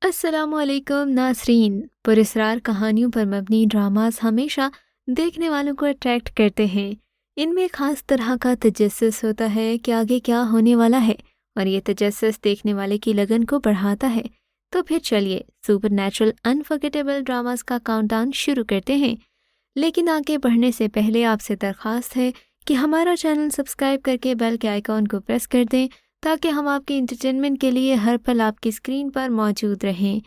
السلام علیکم ناظرین، پراسرار کہانیوں پر مبنی ڈراماز ہمیشہ دیکھنے والوں کو اٹریکٹ کرتے ہیں۔ ان میں خاص طرح کا تجسس ہوتا ہے کہ آگے کیا ہونے والا ہے، اور یہ تجسس دیکھنے والے کی لگن کو بڑھاتا ہے۔ تو پھر چلیے سپر نیچرل انفرگیٹیبل ڈراماز کا کاؤنٹ ڈاؤن شروع کرتے ہیں۔ لیکن آگے بڑھنے سے پہلے آپ سے درخواست ہے کہ ہمارا چینل سبسکرائب کر کے بیل کے آئیکن کو پریس کر دیں تاکہ ہم آپ کے انٹرٹینمنٹ کے لیے ہر پل آپ کی اسکرین پر موجود رہیں۔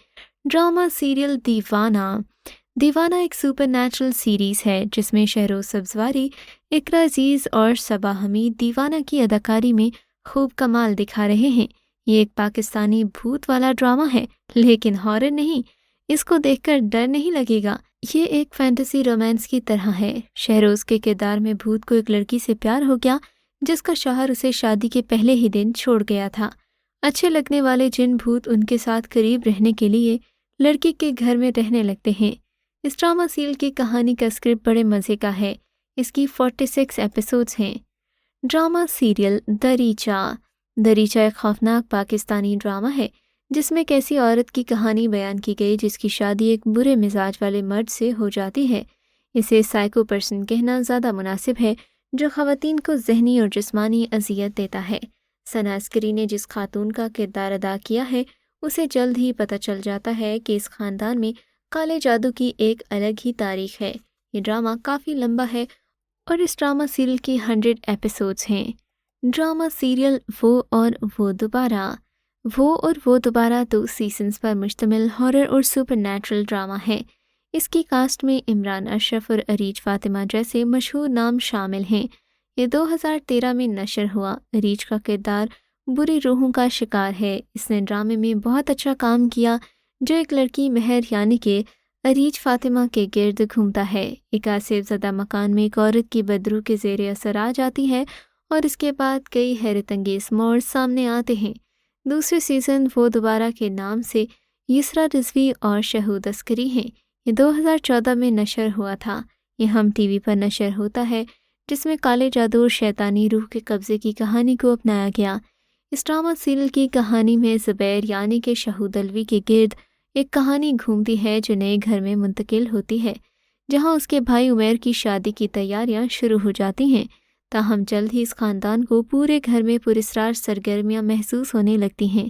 ڈرامہ سیریل دیوانہ ایک سپر نیچرل سیریز ہے جس میں شہروز سبزواری، اقرا عزیز اور صبا حمید دیوانہ کی اداکاری میں خوب کمال دکھا رہے ہیں۔ یہ ایک پاکستانی بھوت والا ڈرامہ ہے، لیکن ہارر نہیں۔ اس کو دیکھ کر ڈر نہیں لگے گا۔ یہ ایک فینٹیسی رومانس کی طرح ہے۔ شہروز کے کردار میں بھوت کو ایک لڑکی سے پیار ہو گیا جس کا شوہر اسے شادی کے پہلے ہی دن چھوڑ گیا تھا۔ اچھے لگنے والے جن بھوت ان کے ساتھ قریب رہنے کے لیے لڑکی کے گھر میں رہنے لگتے ہیں۔ اس ڈرامہ سیریل کی کہانی کا اسکرپٹ بڑے مزے کا ہے۔ اس کی 46 ایپیسوڈز ہیں۔ ڈرامہ سیریل دریچہ ایک خوفناک پاکستانی ڈرامہ ہے جس میں ایک ایسی عورت کی کہانی بیان کی گئی جس کی شادی ایک برے مزاج والے مرد سے ہو جاتی ہے۔ اسے سائیکو پرسن کہنا زیادہ مناسب ہے جو خواتین کو ذہنی اور جسمانی اذیت دیتا ہے۔ ثنا عسکری نے جس خاتون کا کردار ادا کیا ہے اسے جلد ہی پتہ چل جاتا ہے کہ اس خاندان میں کالے جادو کی ایک الگ ہی تاریخ ہے۔ یہ ڈرامہ کافی لمبا ہے اور اس ڈرامہ سیریل کی 100 ایپیسوڈز ہیں۔ ڈرامہ سیریل وہ اور وہ دوبارہ 2 سیزنز پر مشتمل ہارر اور سپر نیچرل ڈرامہ ہے۔ اس کی کاسٹ میں عمران اشرف اور اریج فاطمہ جیسے مشہور نام شامل ہیں۔ یہ 2013 میں نشر ہوا۔ اریج کا کردار بری روحوں کا شکار ہے۔ اس نے ڈرامے میں بہت اچھا کام کیا جو ایک لڑکی مہر یعنی کہ اریج فاطمہ کے گرد گھومتا ہے۔ ایک آسف زدہ مکان میں ایک عورت کی بدروح کے زیر اثر آ جاتی ہے اور اس کے بعد کئی حیرت انگیز موڑ سامنے آتے ہیں۔ دوسرے سیزن وہ دوبارہ کے نام سے یسریٰ رضوی اور شہود عسکری ہیں۔ یہ 2014 میں نشر ہوا تھا۔ یہ ہم ٹی وی پر نشر ہوتا ہے جس میں کالے جادو اور شیطانی روح کے قبضے کی کہانی کو اپنایا گیا۔ اس ڈرامہ سیریل کی کہانی میں زبیر یعنی کہ شہود علوی کے گرد ایک کہانی گھومتی ہے جو نئے گھر میں منتقل ہوتی ہے جہاں اس کے بھائی عمیر کی شادی کی تیاریاں شروع ہو جاتی ہیں۔ تاہم جلد ہی اس خاندان کو پورے گھر میں پراسرار سرگرمیاں محسوس ہونے لگتی ہیں۔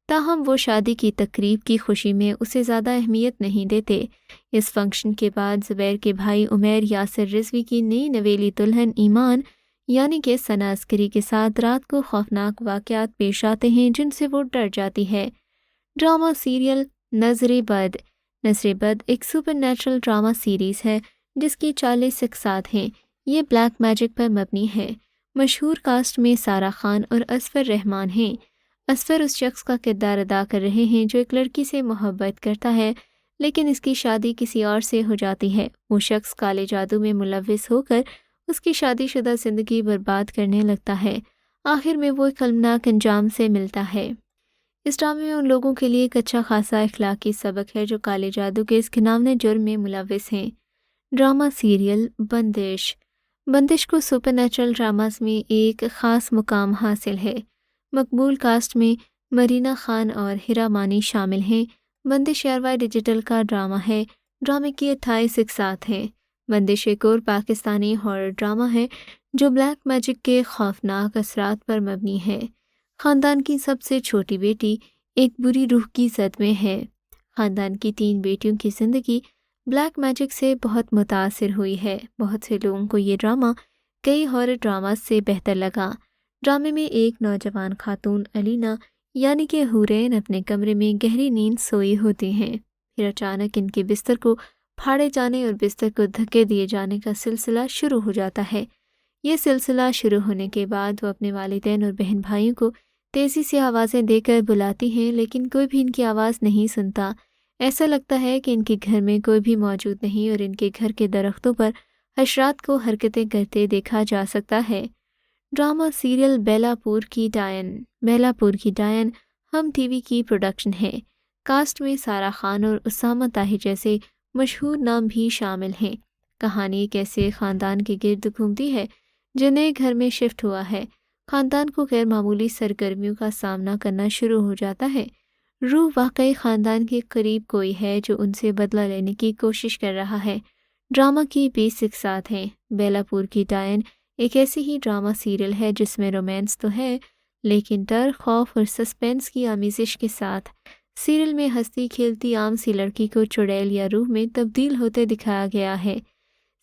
تاہم وہ شادی کی تقریب کی خوشی میں اسے زیادہ اہمیت نہیں دیتے۔ اس فنکشن کے بعد زبیر کے بھائی عمیر یاسر رضوی کی نئی نویلی دلہن ایمان یعنی کہ ثنا عسکری کے ساتھ رات کو خوفناک واقعات پیش آتے ہیں جن سے وہ ڈر جاتی ہے۔ ڈرامہ سیریل نظر بد ایک سپر نیچرل ڈرامہ سیریز ہے جس کی 40 اقساط ہیں۔ یہ بلیک میجک پر مبنی ہے۔ مشہور کاسٹ میں سارہ خان اور اصفر رحمان ہیں۔ اصفر اس شخص کا کردار ادا کر رہے ہیں جو ایک لڑکی سے محبت کرتا ہے لیکن اس کی شادی کسی اور سے ہو جاتی ہے۔ وہ شخص کالے جادو میں ملوث ہو کر اس کی شادی شدہ زندگی برباد کرنے لگتا ہے۔ آخر میں وہ ایک المناک انجام سے ملتا ہے۔ اس ڈرامے میں ان لوگوں کے لیے ایک اچھا خاصا اخلاقی سبق ہے جو کالے جادو کے اس گھناونے جرم میں ملوث ہیں۔ ڈرامہ سیریل بندش کو سپر نیچرل ڈراماز میں ایک خاص مقام حاصل ہے۔ مقبول کاسٹ میں مرینا خان اور ہیرا مانی شامل ہیں۔ بندش ایئر ڈیجیٹل کا ڈرامہ ہے۔ ڈرامے کی 28 اقساط ہیں۔ بندش ایک اور پاکستانی ہارر ڈرامہ ہے جو بلیک میجک کے خوفناک اثرات پر مبنی ہے۔ خاندان کی سب سے چھوٹی بیٹی ایک بری روح کی زد میں ہے۔ خاندان کی 3 بیٹیوں کی زندگی بلیک میجک سے بہت متاثر ہوئی ہے۔ بہت سے لوگوں کو یہ ڈرامہ کئی ہارر ڈراماز سے بہتر لگا۔ ڈرامے میں ایک نوجوان خاتون علینا یعنی کہ حورین اپنے کمرے میں گہری نیند سوئی ہوتی ہیں۔ پھر اچانک ان کے بستر کو پھاڑے جانے اور بستر کو دھکے دیے جانے کا سلسلہ شروع ہو جاتا ہے۔ یہ سلسلہ شروع ہونے کے بعد وہ اپنے والدین اور بہن بھائیوں کو تیزی سے آوازیں دے کر بلاتی ہیں لیکن کوئی بھی ان کی آواز نہیں سنتا۔ ایسا لگتا ہے کہ ان کے گھر میں کوئی بھی موجود نہیں اور ان کے گھر کے درختوں پر حشرات کو حرکتیں کرتے دیکھا جا سکتا ہے۔ ڈرامہ سیریل بیلا پور کی ڈائن ہم ٹی وی کی پروڈکشن ہے۔ کاسٹ میں سارہ خان اور اسامہ طاہر جیسے مشہور نام بھی شامل ہیں۔ کہانی ایک ایسے خاندان کے گرد گھومتی ہے جو نئے گھر میں شفٹ ہوا ہے۔ خاندان کو غیر معمولی سرگرمیوں کا سامنا کرنا شروع ہو جاتا ہے۔ روح واقعی خاندان کے قریب کوئی ہے جو ان سے بدلہ لینے کی کوشش کر رہا ہے۔ ڈرامہ کی بیسک ساتھ ہیں۔ بیلاپور کی ڈائن ایک ایسی ہی ڈرامہ سیریل ہے جس میں رومانس تو ہے لیکن ڈر، خوف اور سسپینس کی آمیزش کے ساتھ۔ سیریل میں ہنستی کھیلتی عام سی لڑکی کو چڑیل یا روح میں تبدیل ہوتے دکھایا گیا ہے۔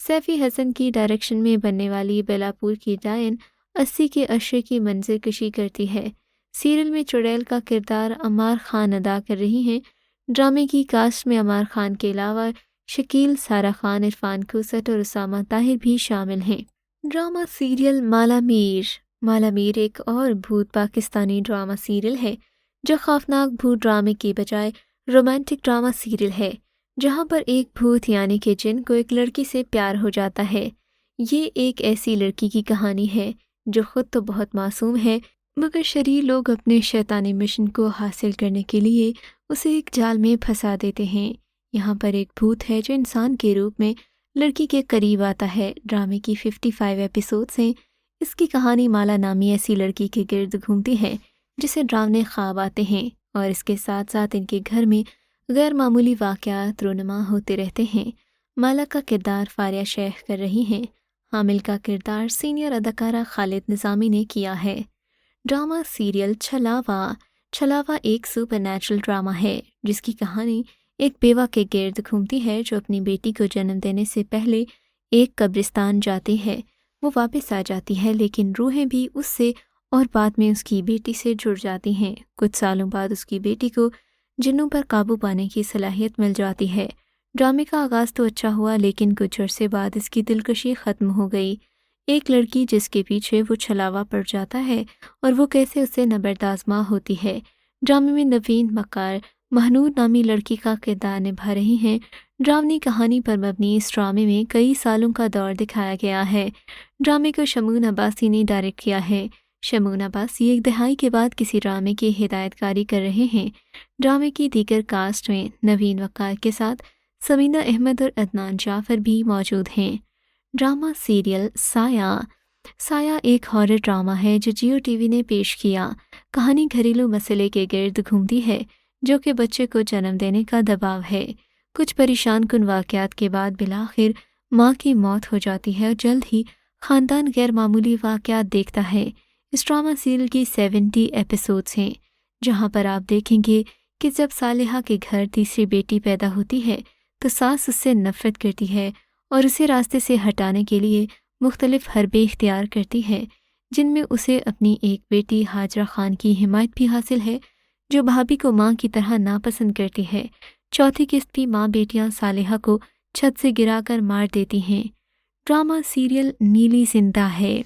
سیفی حسن کی ڈائریکشن میں بننے والی بیلاپور کی ڈائن 80 کے عشرے کی منظر کشی کرتی ہے۔ سیریل میں چڑیل کا کردار عمار خان ادا کر رہی ہیں۔ ڈرامے کی کاسٹ میں عمار خان کے علاوہ شکیل، سارہ خان، عرفان کوسٹ اور اسامہ طاہر بھی شامل ہیں۔ ڈرامہ سیریل مالا میر۔ مالا میر ایک اور بھوت پاکستانی ڈرامہ سیریل ہے جو خوفناک بھوت ڈرامے کی بجائے رومانٹک ڈرامہ سیریل ہے، جہاں پر ایک بھوت یعنی کہ جن کو ایک لڑکی سے پیار ہو جاتا ہے۔ یہ ایک ایسی لڑکی کی کہانی ہے جو خود تو بہت معصوم ہے مگر شریر لوگ اپنے شیطانی مشن کو حاصل کرنے کے لیے اسے ایک جال میں پھنسا دیتے ہیں۔ یہاں پر ایک بھوت ہے جو انسان کے روپ میں لڑکی کے قریب آتا ہے۔ ڈرامے کی 55 ایپیسوڈز ہیں۔ اس کی کہانی مالا نامی ایسی لڑکی کے گرد گھومتی ہے جسے ڈراونے خواب آتے ہیں اور اس کے ساتھ ساتھ ان کے گھر میں غیر معمولی واقعات رونما ہوتے رہتے ہیں۔ مالا کا کردار فاریہ شیخ کر رہی ہیں۔ حامل کا کردار سینئر اداکارہ خالد نظامی نے کیا ہے۔ Drama serial چھلاوا۔ چھلاوا ایک سپر نیچرل ڈرامہ ہے جس کی کہانی ایک بیوہ کے گرد گھومتی ہے جو اپنی بیٹی کو جنم دینے سے پہلے ایک قبرستان جاتی ہے۔ وہ واپس آ جاتی ہے لیکن روحیں بھی اس سے اور بعد میں اس کی بیٹی سے جڑ جاتی ہیں۔ کچھ سالوں بعد اس کی بیٹی کو جنوں پر قابو پانے کی صلاحیت مل جاتی ہے۔ ڈرامے کا آغاز تو اچھا ہوا لیکن کچھ عرصے بعد اس کی دلکشی ختم ہو گئی۔ ایک لڑکی جس کے پیچھے وہ چھلاوا پڑ جاتا ہے اور وہ کیسے اسے نبردآزما ہوتی ہے۔ ڈرامے میں نوین مکار مہنور نامی لڑکی کا کردار نبھا رہی ہیں۔ ڈراؤنی کہانی پر مبنی اس ڈرامے میں کئی سالوں کا دور دکھایا گیا ہے۔ ڈرامے کو شمون عباسی نے ڈائریکٹ کیا ہے۔ شمون عباسی ایک دہائی کے بعد کسی ڈرامے کی ہدایت کاری کر رہے ہیں۔ ڈرامے کی دیگر کاسٹ میں نوین وقار کے ساتھ سمینہ احمد اور عدنان جعفر بھی موجود ہیں۔ ڈرامہ سیریل سایہ۔ سایہ ایک ہارر ڈرامہ ہے جو جیو ٹی وی نے پیش کیا۔ کہانی گھریلو مسئلے کے گرد گھومتی ہے جو کہ بچے کو جنم دینے کا دباؤ ہے۔ کچھ پریشان کن واقعات کے بعد بالآخر ماں کی موت ہو جاتی ہے اور جلد ہی خاندان غیر معمولی واقعات دیکھتا ہے۔ اس ڈرامہ سیریل کی 70 ایپیسوڈز ہیں جہاں پر آپ دیکھیں گے کہ جب صالحہ کے گھر تیسری بیٹی پیدا ہوتی ہے تو ساس اس سے نفرت کرتی ہے اور اسے راستے سے ہٹانے کے لیے مختلف حربے اختیار کرتی ہے، جن میں اسے اپنی ایک بیٹی ہاجرہ خان کی حمایت بھی حاصل ہے جو بھابھی کو ماں کی طرح ناپسند کرتی ہے۔ چوتھی قسط کی ماں بیٹیاں صالحہ کو چھت سے گرا کر مار دیتی ہیں۔ ڈرامہ سیریل نیلی زندہ ہے۔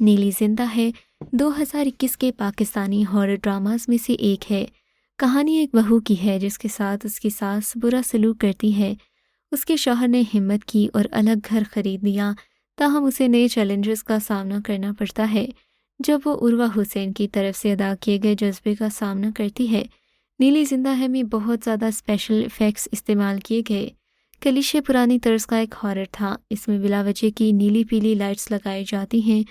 نیلی زندہ ہے 2021 کے پاکستانی ہارر ڈراماز میں سے ایک ہے۔ کہانی ایک بہو کی ہے جس کے ساتھ اس کی ساس برا سلوک کرتی ہے۔ اس کے شوہر نے ہمت کی اور الگ گھر خرید لیا، تاہم اسے نئے چیلنجز کا سامنا کرنا پڑتا ہے جب وہ عروہ حسین کی طرف سے ادا کیے گئے جذبے کا سامنا کرتی ہے۔ نیلی زندہ ہے میں بہت زیادہ اسپیشل ایفیکٹس استعمال کیے گئے۔ کلیشے پرانی طرز کا ایک ہارر تھا۔ اس میں بلا وجہ کی نیلی پیلی لائٹس لگائی جاتی ہیں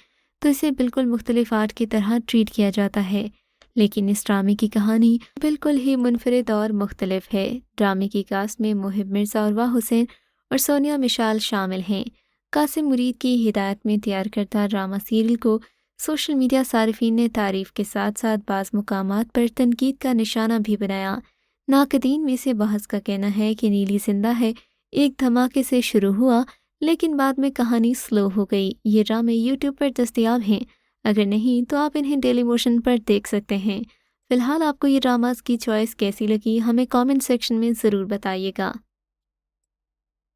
تو اسے بالکل مختلف آرٹ کی طرح ٹریٹ کیا جاتا ہے، لیکن اس ڈرامے کی کہانی بالکل ہی منفرد اور مختلف ہے۔ ڈرامے کی کاسٹ میں محب مرزا، عروہ حسین اور سونیا مشال شامل ہیں۔ قاسم مرید کی ہدایت میں تیار کردہ ڈرامہ سیریل کو سوشل میڈیا صارفین نے تعریف کے ساتھ ساتھ بعض مقامات پر تنقید کا نشانہ بھی بنایا۔ ناقدین میں سے بعض کا کہنا ہے کہ نیلی زندہ ہے ایک دھماکے سے شروع ہوا لیکن بعد میں کہانی سلو ہو گئی۔ یہ ڈرامے یوٹیوب پر دستیاب ہیں، اگر نہیں تو آپ انہیں ڈیلی موشن پر دیکھ سکتے ہیں۔ فی الحال آپ کو یہ ڈراماز کی چوائس کیسی لگی ہمیں کامنٹ سیکشن میں ضرور بتائیے گا۔